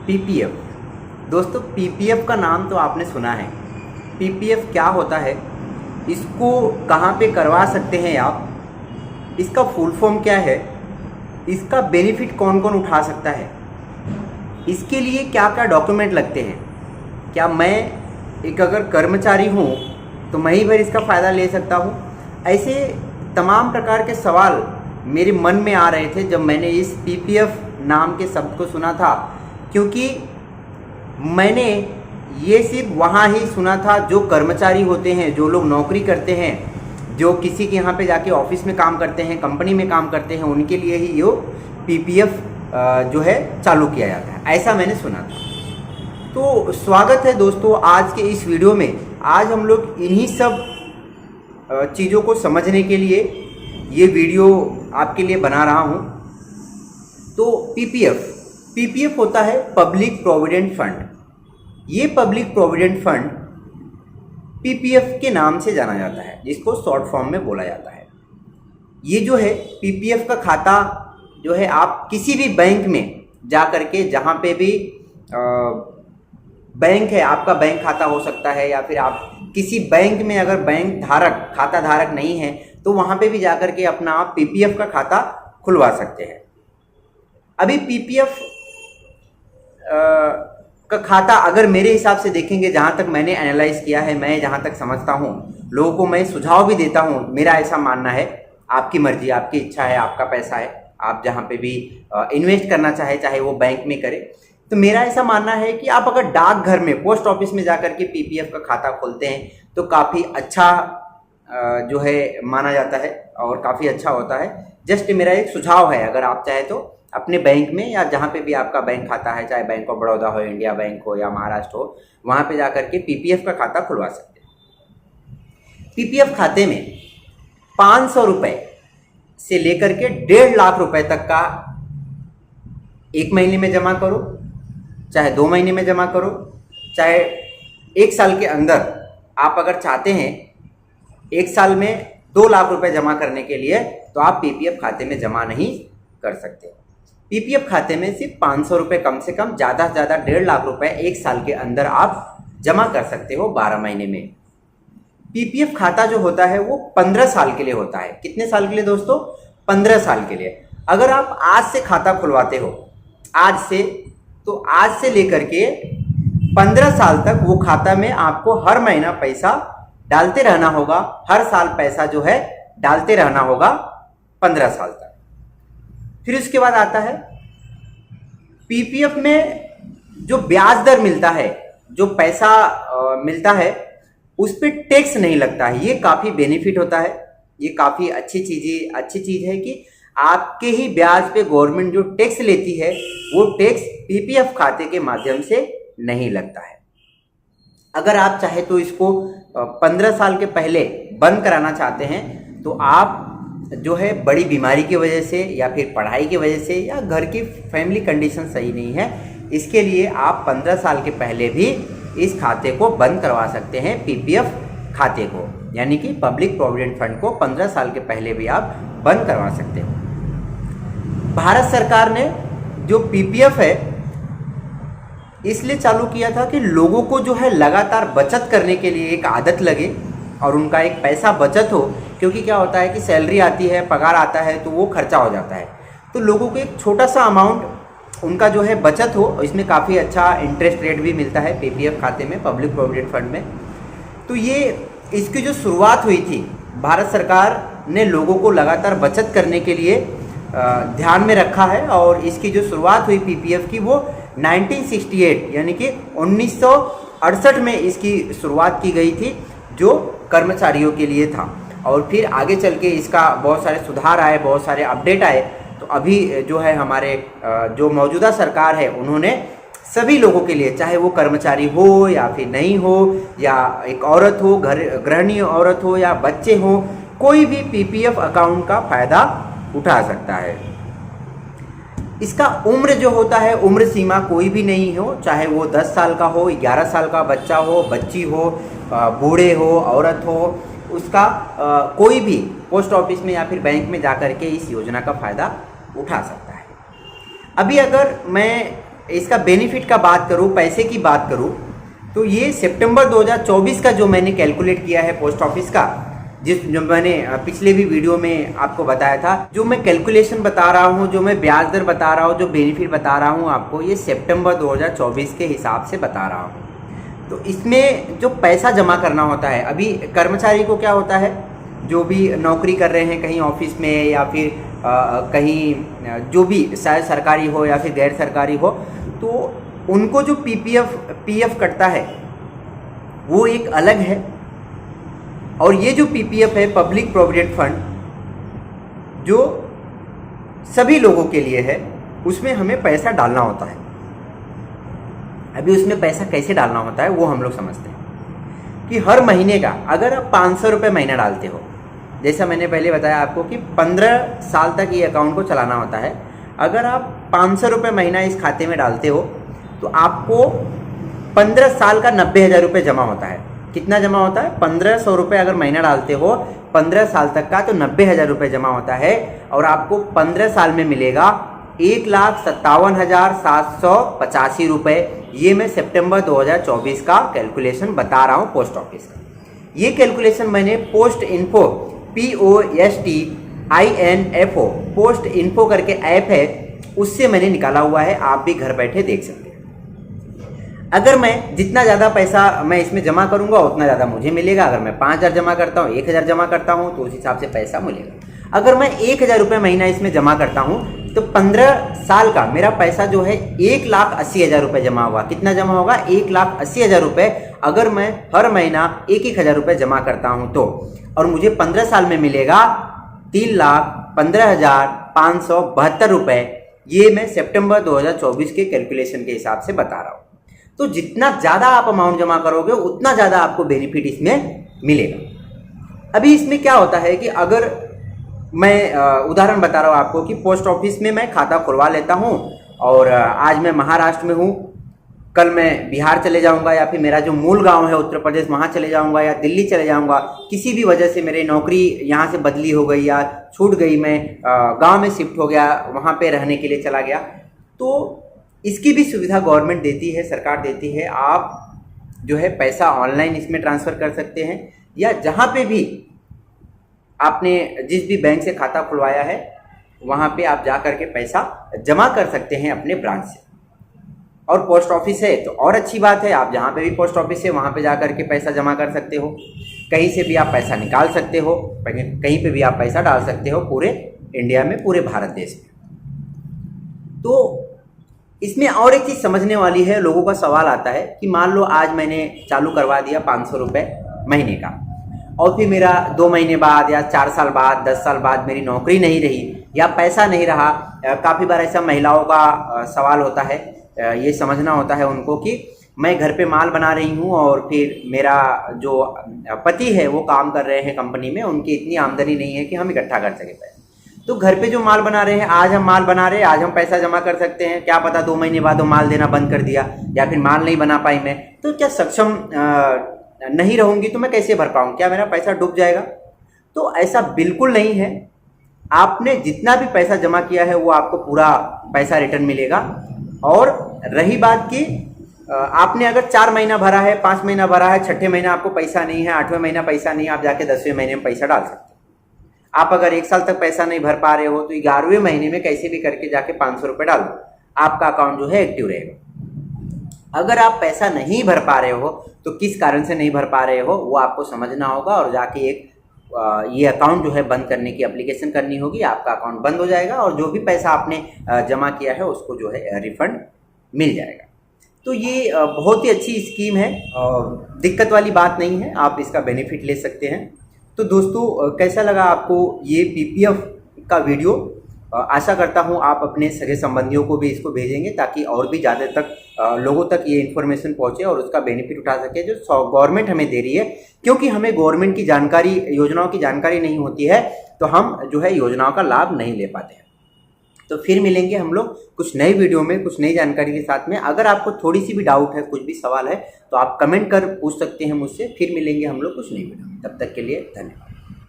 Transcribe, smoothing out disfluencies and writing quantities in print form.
PPF. दोस्तों, PPF का नाम तो आपने सुना है। पीपीएफ क्या होता है, इसको कहाँ पे करवा सकते हैं आप, इसका फुल फॉर्म क्या है, इसका बेनिफिट कौन कौन उठा सकता है, इसके लिए क्या क्या डॉक्यूमेंट लगते हैं, क्या मैं एक अगर कर्मचारी हूँ तो मैं ही भर इसका फ़ायदा ले सकता हूँ। ऐसे तमाम प्रकार के सवाल मेरे मन में आ रहे थे जब मैंने इस पीपीएफ नाम के शब्द को सुना था, क्योंकि मैंने ये सिर्फ वहाँ ही सुना था जो कर्मचारी होते हैं, जो लोग नौकरी करते हैं, जो किसी के यहाँ पे जाके ऑफिस में काम करते हैं, कंपनी में काम करते हैं, उनके लिए ही ये पीपीएफ जो है चालू किया जाता है, ऐसा मैंने सुना था। तो स्वागत है दोस्तों आज के इस वीडियो में। आज हम लोग इन्हीं सब चीज़ों को समझने के लिए ये वीडियो आपके लिए बना रहा हूँ। तो पीपीएफ होता है पब्लिक प्रोविडेंट फंड। ये पब्लिक प्रोविडेंट फंड पीपीएफ के नाम से जाना जाता है, जिसको शॉर्ट फॉर्म में बोला जाता है। ये जो है पीपीएफ का खाता जो है, आप किसी भी बैंक में जा करके, जहाँ पे भी बैंक है, आपका बैंक खाता हो सकता है, या फिर आप किसी बैंक में अगर बैंक धारक, खाता धारक नहीं है, तो वहाँ पे भी जा करके अपना आप पीपीएफ का खाता खुलवा सकते हैं। अभी पीपीएफ का खाता अगर मेरे हिसाब से देखेंगे, जहाँ तक मैंने एनालाइज किया है, मैं जहाँ तक समझता हूँ, लोगों को मैं सुझाव भी देता हूँ, मेरा ऐसा मानना है, आपकी मर्जी, आपकी इच्छा है, आपका पैसा है, आप जहाँ पे भी इन्वेस्ट करना चाहे वो बैंक में करें। तो मेरा ऐसा मानना है कि आप अगर डाकघर में, पोस्ट ऑफिस में जाकर के पीपीएफ का खाता खोलते हैं तो काफ़ी अच्छा जो है माना जाता है और काफ़ी अच्छा होता है। जस्ट मेरा एक सुझाव है, अगर आप चाहे तो अपने बैंक में या जहाँ पे भी आपका बैंक खाता है, चाहे बैंक ऑफ बड़ौदा हो, इंडिया बैंक हो या महाराष्ट्र हो, वहाँ पे जा करके पीपीएफ का खाता खुलवा सकते हैं। पीपीएफ खाते में 500 रुपये से लेकर के 1.5 लाख रुपए तक का एक महीने में जमा करो, चाहे 2 महीने में जमा करो, चाहे 1 साल के अंदर आप अगर चाहते हैं 1 साल में 2 लाख रुपए जमा करने के लिए, तो आप पीपीएफ खाते में जमा नहीं कर सकते। पीपीएफ खाते में सिर्फ 500 रुपये कम से कम, ज़्यादा से ज़्यादा 1.5 लाख रुपए 1 साल के अंदर आप जमा कर सकते हो 12 महीने में। पीपीएफ खाता जो होता है वो 15 साल के लिए होता है। कितने साल के लिए दोस्तों? 15 साल के लिए। अगर आप आज से खाता खुलवाते हो, आज से, तो आज से लेकर के 15 साल तक वो खाता में आपको हर महीना पैसा डालते रहना होगा, हर साल पैसा जो है डालते रहना होगा 15 साल तक। फिर उसके बाद आता है पीपीएफ में जो ब्याज दर मिलता है, जो पैसा मिलता है, उस पर टैक्स नहीं लगता है। ये काफ़ी बेनिफिट होता है, ये काफ़ी अच्छी चीज़ है कि आपके ही ब्याज पे गवर्नमेंट जो टैक्स लेती है, वो टैक्स पीपीएफ खाते के माध्यम से नहीं लगता है। अगर आप चाहे तो इसको 15 साल के पहले बंद कराना चाहते हैं, तो आप जो है बड़ी बीमारी की वजह से या फिर पढ़ाई की वजह से या घर की फैमिली कंडीशन सही नहीं है, इसके लिए आप 15 साल के पहले भी इस खाते को बंद करवा सकते हैं। पीपीएफ खाते को, यानी कि पब्लिक प्रोविडेंट फंड को 15 साल के पहले भी आप बंद करवा सकते हो। भारत सरकार ने जो पीपीएफ है इसलिए चालू किया था कि लोगों को जो है लगातार बचत करने के लिए एक आदत लगे और उनका एक पैसा बचत हो। क्योंकि क्या होता है कि सैलरी आती है, पगार आता है, तो वो खर्चा हो जाता है, तो लोगों को एक छोटा सा अमाउंट उनका जो है बचत हो। इसमें काफ़ी अच्छा इंटरेस्ट रेट भी मिलता है पीपीएफ खाते में, पब्लिक प्रोविडेंट फंड में। तो ये इसकी जो शुरुआत हुई थी, भारत सरकार ने लोगों को लगातार बचत करने के लिए ध्यान में रखा है, और इसकी जो शुरुआत हुई पीपीएफ की वो 1968 यानी कि 1968 में इसकी शुरुआत की गई थी, जो कर्मचारियों के लिए था। और फिर आगे चल के इसका बहुत सारे सुधार आए, बहुत सारे अपडेट आए। तो अभी जो है हमारे जो मौजूदा सरकार है, उन्होंने सभी लोगों के लिए, चाहे वो कर्मचारी हो या फिर नहीं हो, या एक औरत हो, गृहिणी औरत हो या बच्चे हो, कोई भी पीपीएफ अकाउंट का फ़ायदा उठा सकता है। इसका उम्र जो होता है, उम्र सीमा कोई भी नहीं हो, चाहे वो 10 साल का हो, 11 साल का बच्चा हो, बच्ची हो, बूढ़े हो, औरत हो, उसका कोई भी पोस्ट ऑफिस में या फिर बैंक में जाकर के इस योजना का फ़ायदा उठा सकता है। अभी अगर मैं इसका बेनिफिट का बात करूँ, पैसे की बात करूँ, तो ये सितंबर 2024 का जो मैंने कैलकुलेट किया है पोस्ट ऑफिस का, जो मैंने पिछले भी वीडियो में आपको बताया था, जो मैं कैलकुलेशन बता रहा हूँ, जो मैं ब्याज दर बता रहा हूँ, जो बेनिफिट बता रहा हूँ आपको, ये सितंबर 2024 के हिसाब से बता रहा हूँ। तो इसमें जो पैसा जमा करना होता है, अभी कर्मचारी को क्या होता है, जो भी नौकरी कर रहे हैं कहीं ऑफिस में या फिर कहीं जो भी शायद सरकारी हो या फिर गैर सरकारी हो, तो उनको जो पीएफ कटता है वो एक अलग है, और ये जो पीपीएफ है, पब्लिक प्रोविडेंट फंड, जो सभी लोगों के लिए है, उसमें हमें पैसा डालना होता है। अभी उसमें पैसा कैसे डालना होता है वो हम लोग समझते हैं कि हर महीने का अगर आप 500 रुपये महीना डालते हो, जैसा मैंने पहले बताया आपको कि 15 साल तक ये अकाउंट को चलाना होता है। अगर आप 500 रुपये महीना इस खाते में डालते हो तो आपको 15 साल का 90,000 रुपये जमा होता है। कितना जमा होता है? 1500 रुपये अगर महीना डालते हो 15 साल तक का, तो 90,000 रुपये जमा होता है, और आपको 15 साल में मिलेगा 1,57,785 रुपये। ये मैं सितंबर 2024 का कैलकुलेशन बता रहा हूँ पोस्ट ऑफिस का। ये कैलकुलेशन मैंने post info, POSTINFO, post info करके ऐप है, उससे मैंने निकाला हुआ है। आप भी घर बैठे देख सकते हैं। अगर मैं जितना ज़्यादा पैसा मैं इसमें जमा करूंगा उतना ज़्यादा मुझे मिलेगा। अगर मैं 5,000 जमा करता हूँ, 1,000 जमा करता हूँ, तो उस हिसाब से पैसा मिलेगा। अगर मैं 1,000 रुपये महीना इसमें जमा करता हूँ तो 15 साल का मेरा पैसा जो है 1,80,000 रुपये जमा होगा। कितना जमा होगा? 1,80,000 रुपये। अगर मैं हर महीना 1,000 रुपये जमा करता हूँ तो, और मुझे 15 साल में मिलेगा 3,15,572 रुपये। ये मैं सितंबर 2024 के कैलकुलेशन के हिसाब से बता रहा हूँ। तो जितना ज़्यादा आप अमाउंट जमा करोगे उतना ज़्यादा आपको बेनिफिट इसमें मिलेगा। अभी इसमें क्या होता है कि अगर मैं उदाहरण बता रहा हूँ आपको कि पोस्ट ऑफिस में मैं खाता खुलवा लेता हूँ, और आज मैं महाराष्ट्र में हूँ, कल मैं बिहार चले जाऊँगा, या फिर मेरा जो मूल गांव है उत्तर प्रदेश वहाँ चले जाऊँगा, या दिल्ली चले जाऊँगा, किसी भी वजह से मेरी नौकरी यहाँ से बदली हो गई या छूट गई, मैं गाँव में शिफ्ट हो गया, वहाँ पर रहने के लिए चला गया, तो इसकी भी सुविधा गवर्नमेंट देती है, सरकार देती है। आप जो है पैसा ऑनलाइन इसमें ट्रांसफ़र कर सकते हैं, या जहाँ पे भी आपने जिस भी बैंक से खाता खुलवाया है वहाँ पे आप जा कर के पैसा जमा कर सकते हैं अपने ब्रांच से। और पोस्ट ऑफिस है तो और अच्छी बात है, आप जहाँ पे भी पोस्ट ऑफिस है वहाँ पे जा कर के पैसा जमा कर सकते हो। कहीं से भी आप पैसा निकाल सकते हो, कहीं पे भी आप पैसा डाल सकते हो, पूरे इंडिया में, पूरे भारत देश में। तो इसमें और एक चीज़ समझने वाली है। लोगों का सवाल आता है कि मान लो आज मैंने चालू करवा दिया 500 रुपये महीने का, और फिर मेरा 2 महीने बाद या 4 साल बाद, 10 साल बाद मेरी नौकरी नहीं रही या पैसा नहीं रहा। काफ़ी बार ऐसा महिलाओं का सवाल होता है, ये समझना होता है उनको कि मैं घर पे माल बना रही हूँ और फिर मेरा जो पति है वो काम कर रहे हैं कंपनी में, उनकी इतनी आमदनी नहीं है कि हम इकट्ठा कर सकें पैसा। तो घर पे जो माल बना रहे हैं, आज हम माल बना रहे हैं, आज हम पैसा जमा कर सकते हैं, क्या पता 2 महीने बाद वो माल देना बंद कर दिया, या फिर माल नहीं बना पाई मैं, तो क्या सक्षम नहीं रहूँगी तो मैं कैसे भर पाऊँ? क्या मेरा पैसा डूब जाएगा? तो ऐसा बिल्कुल नहीं है। आपने जितना भी पैसा जमा किया है वो आपको पूरा पैसा रिटर्न मिलेगा। और रही बात कि आपने अगर 4 महीना भरा है, 5 महीना भरा है, 6ठे महीना आपको पैसा नहीं है, 8वें महीना पैसा नहीं है, आप जाके 10वें महीने में पैसा डाल सकते हैं। आप अगर 1 साल तक पैसा नहीं भर पा रहे हो तो 11वें महीने में कैसे भी करके जाके 500 रुपये डाल दो, आपका अकाउंट जो है एक्टिव रहेगा। अगर आप पैसा नहीं भर पा रहे हो तो किस कारण से नहीं भर पा रहे हो वो आपको समझना होगा, और जाके एक ये अकाउंट जो है बंद करने की एप्लीकेशन करनी होगी। आपका अकाउंट बंद हो जाएगा और जो भी पैसा आपने जमा किया है उसको जो है रिफंड मिल जाएगा। तो ये बहुत ही अच्छी स्कीम है और दिक्कत वाली बात नहीं है, आप इसका बेनिफिट ले सकते हैं। तो दोस्तों कैसा लगा आपको ये पीपीएफ का वीडियो? आशा करता हूँ आप अपने सगे संबंधियों को भी इसको भेजेंगे ताकि और भी ज़्यादा तक लोगों तक ये इन्फॉर्मेशन पहुँचे और उसका बेनिफिट उठा सके जो गवर्नमेंट हमें दे रही है। क्योंकि हमें गवर्नमेंट की जानकारी, योजनाओं की जानकारी नहीं होती है तो हम जो है योजनाओं का लाभ नहीं ले पाते हैं। तो फिर मिलेंगे हम लोग कुछ नई वीडियो में, कुछ नई जानकारी के साथ में। अगर आपको थोड़ी सी भी डाउट है, कुछ भी सवाल है तो आप कमेंट कर पूछ सकते हैं मुझसे। फिर मिलेंगे हम लोग कुछ नई वीडियो में। तब तक के लिए धन्यवाद।